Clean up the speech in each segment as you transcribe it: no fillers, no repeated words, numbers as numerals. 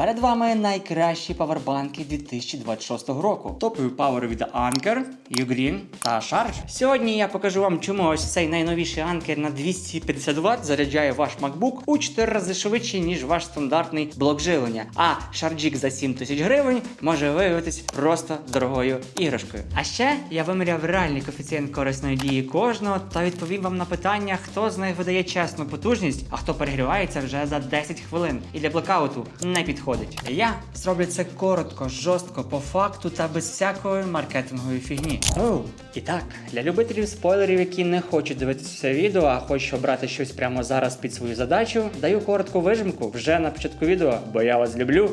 Перед вами найкращі павербанки 2026 року. Топові павери від Anker, Ugreen та Charge. Сьогодні я покажу вам, чому ось цей найновіший Anker на 250 Вт заряджає ваш MacBook у 4 рази швидше, ніж ваш стандартний блок живлення. А Charge за 7000 гривень може виявитись просто дорогою іграшкою. А ще я виміряв реальний коефіцієнт корисної дії кожного та відповів вам на питання, хто з них видає чесну потужність, а хто перегрівається вже за 10 хвилин і для блекауту не підходить. Я зроблю це коротко, жорстко, по факту та без всякої маркетингової фігні. І так, для любителів спойлерів, які не хочуть дивитися це відео, а хочуть обрати щось прямо зараз під свою задачу, даю коротку вижимку вже на початку відео, бо я вас люблю.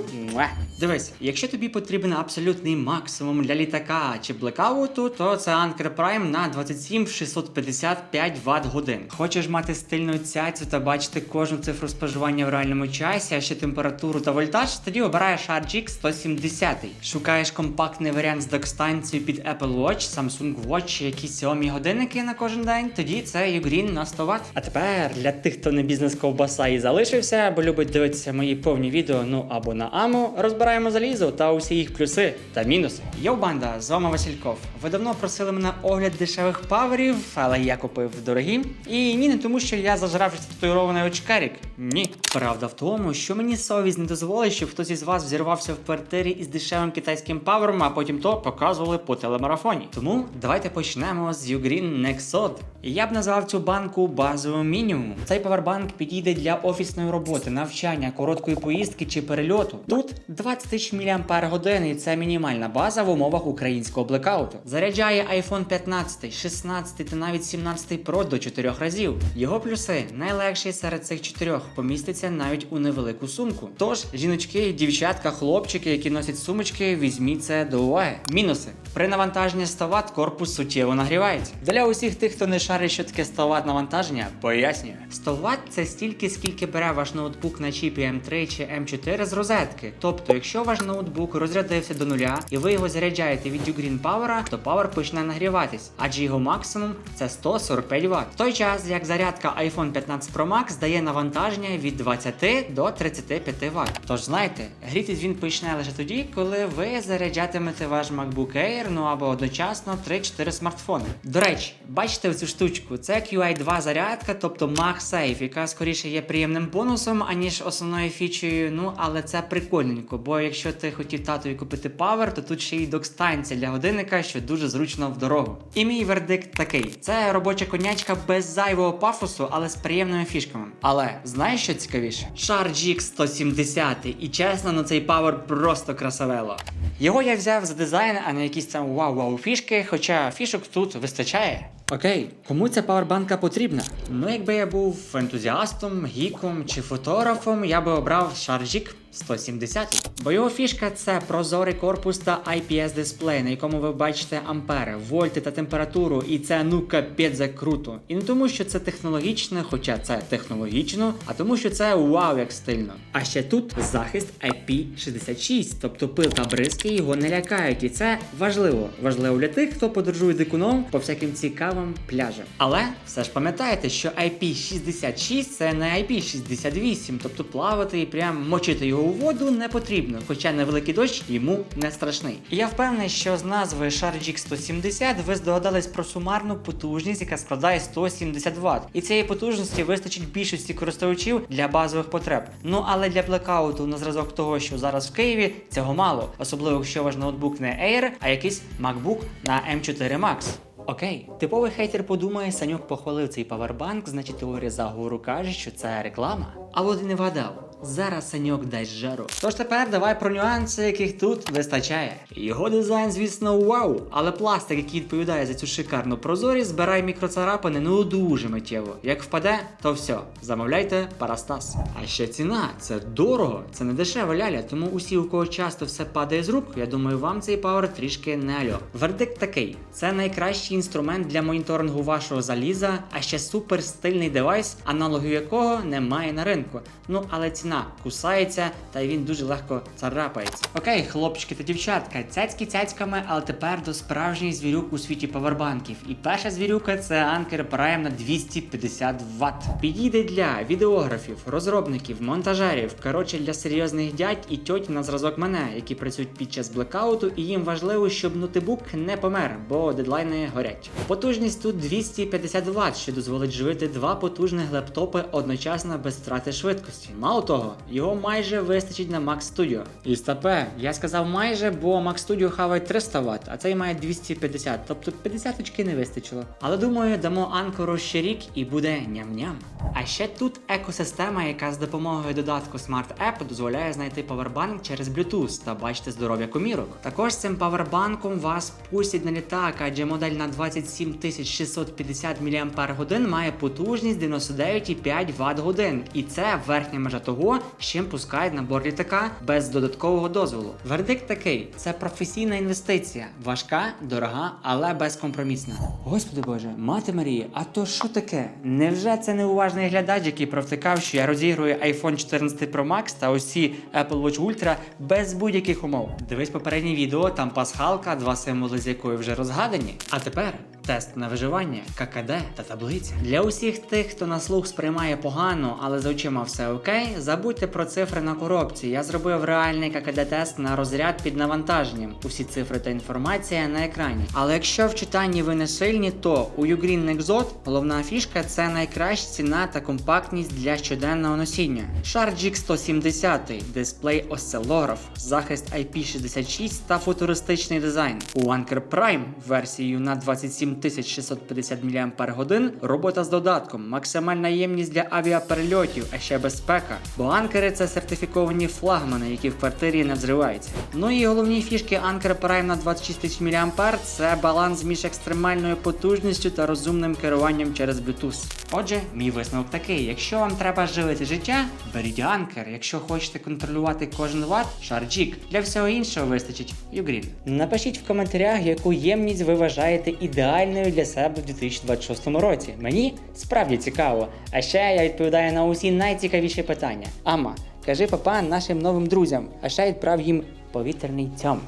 Дивись, якщо тобі потрібен абсолютний максимум для літака чи блекауту, то це Anker Prime на 27655 Вт годин. Хочеш мати стильну цяцю та бачити кожну цифру споживання в реальному часі, а ще температуру та вольтаж, тоді обираєш RGX 170. Шукаєш компактний варіант з док-станцією під Apple Watch, Samsung Watch чи якісь Xiaomi годинники на кожен день, тоді це Ugreen на 100 Вт. А тепер для тих, хто не бізнес-ковбаса і залишився, або любить дивитися мої повні відео, ну або на АМО, розбираємо залізо та усі їх плюси та мінуси. Йоу, банда, з вами Васильков. Ви давно просили мене огляд дешевих паверів, але я купив дорогі. І ні, не тому, що я зажравшись татуїрований очкарик. Ні. Правда в тому, що мені совість не дозволить, щоб хтось із вас взірвався в квартирі із дешевим китайським павером, а потім то показували по телемарафоні. Тому давайте почнемо з Ugreen Nexod. Я б назвав цю банку базовим мінімумом. Цей павербанк підійде для офісної роботи, навчання, короткої поїздки чи перельоту. Тут 20 тисяч мАч і це мінімальна база в умовах українського блекауту. Заряджає iPhone 15, 16 та навіть 17 Pro до 4 разів. Його плюси найлегший серед цих 4, поміститься навіть у невелику сумку. Тож, жіночки, дівчатка, хлопчики, які носять сумочки, візьміть це до уваги. Мінуси. При навантаженні 100 Вт корпус суттєво нагрівається. Для усіх тих, хто не шарить, що таке 100 Вт навантаження, пояснюю. 100 Вт – це стільки, скільки бере ваш ноутбук на чіпі M3 чи M4 з розетки. Тобто, якщо ваш ноутбук розрядився до нуля і ви його заряджаєте від Ugreen Power, то Power почне нагріватись, адже його максимум – це 145 Вт. В той час, як зарядка iPhone 15 Pro Max дає навантаження від 20 до 35 Вт. Тож знаєте, грітись він почне лише тоді, коли ви заряджатимете ваш MacBook Air, ну або одночасно 3-4 смартфони. До речі, бачите оцю штучку? Це QI2 зарядка, тобто MagSafe, яка скоріше є приємним бонусом, аніж основною фічею, ну але це прикольненько, бо якщо ти хотів татові купити павер, то тут ще й док-станція для годинника, що дуже зручно в дорогу. І мій вердикт такий. Це робоча конячка без зайвого пафосу, але з приємними фішками. Але знаєш, що цікавіше? Charge 170, і чесно, ну цей павер просто красавело. Його я взяв за дизайн, а не якісь там вау-вау фішки, хоча фішок тут вистачає. Окей, кому ця павербанка потрібна? Ну, якби я був ентузіастом, гіком чи фотографом, я би обрав Charge 170. Бо його фішка – це прозорий корпус та IPS-дисплей, на якому ви бачите ампери, вольти та температуру, і це ну капець як круто. І не тому, що це технологічно, хоча це технологічно, а тому, що це вау як стильно. А ще тут захист IP66, тобто пил та бризки його не лякають, і це важливо. Важливо для тих, хто подорожує дикуном по всяким цікавим пляжам. Але все ж пам'ятаєте, що IP66 це не IP68, тобто плавати і прям мочити його у воду не потрібно, хоча невеликий дощ йому не страшний. І я впевнений, що з назви Charge 170 ви здогадались про сумарну потужність, яка складає 170 Вт. І цієї потужності вистачить більшості користувачів для базових потреб. Ну але для блекауту на зразок того, що зараз в Києві, цього мало. Особливо, якщо ваш ноутбук не Air, а якийсь MacBook на M4 Max. Окей, типовий хейтер подумає, Саньок похвалив цей павербанк, значить теорія заговору каже, що це реклама. А от і не вгадав. Зараз Саньок дасть жару. Тож тепер давай про нюанси, яких тут вистачає. Його дизайн, звісно, вау, але пластик, який відповідає за цю шикарну прозорість, збирає мікроцарапини ну дуже миттєво. Як впаде, то все, замовляйте Парастас. А ще ціна, це дорого, це не дешева ляля, тому усі, у кого часто все падає з рук, я думаю, вам цей павер трішки не альо. Вердикт такий, це найкращий інструмент для моніторингу вашого заліза, а ще супер стильний девайс, аналогів якого немає на ринку. Ну, але ціна ціна. Кусається, та й він дуже легко царапається. Окей, хлопчики та дівчатка, цяцькі цяцьками, але тепер до справжніх звірюк у світі павербанків. І перша звірюка це Anker Prime на 250 Вт. Підійде для відеографів, розробників, монтажерів, коротше для серйозних дядь і тьоть на зразок мене, які працюють під час блекауту, і їм важливо, щоб ноутбук не помер, бо дедлайни горять. Потужність тут 250 Вт, що дозволить живити два потужних лептопи одночасно без втрати швидкості. Мало того, його майже вистачить на Mac Studio. І стопе, я сказав майже, бо Mac Studio хаває 300 Вт, а цей має 250, тобто 50 очки не вистачило. Але думаю, дамо Анкеру ще рік і буде ням-ням. А ще тут екосистема, яка з допомогою додатку Smart App дозволяє знайти павербанк через Bluetooth та бачити здоров'я комірок. Також цим павербанком вас пустять на літак, адже модель на 27 650 мАч має потужність 99,5 Вт годин. І це верхня межа того, з чим пускають на борт літака без додаткового дозволу. Вердикт такий: це професійна інвестиція. Важка, дорога, але безкомпромісна. Господи Боже, мати Марія, а то що таке? Невже це неуважний глядач, який провтикав, що я розігрую iPhone 14 Pro Max та ось ці Apple Watch Ultra без будь-яких умов? Дивись попереднє відео, там пасхалка, два символи з якої вже розгадані. А тепер тест на виживання, ККД та таблиця. Для усіх тих, хто на слух сприймає погано, але за очима все окей, забудьте про цифри на коробці. Я зробив реальний ККД-тест на розряд під навантаженням. Усі цифри та інформація на екрані. Але якщо в читанні ви не сильні, то у Ugreen Nexot головна фішка – це найкраща ціна та компактність для щоденного носіння. Шарджік 170, дисплей осцилограф, захист IP66 та футуристичний дизайн. У Anker Prime версією на 27 650 мАч робота з додатком, максимальна ємність для авіаперельотів, а ще безпека. Бо анкери – це сертифіковані флагмани, які в квартирі не взриваються. Ну і головні фішки Anker Prime на 26 000 мАч – це баланс між екстремальною потужністю та розумним керуванням через Bluetooth. Отже, мій висновок такий: якщо вам треба живити життя, беріть Anker. Якщо хочете контролювати кожен ватт, Шарджік. Для всього іншого вистачить Ugreen. Напишіть в коментарях, яку ємність ви вважаєте ідеальною для себе в 2026 році. Мені справді цікаво. А ще я відповідаю на усі найцікавіші питання. Ама, кажи папа нашим новим друзям, а ще відправ їм повітряний цьом.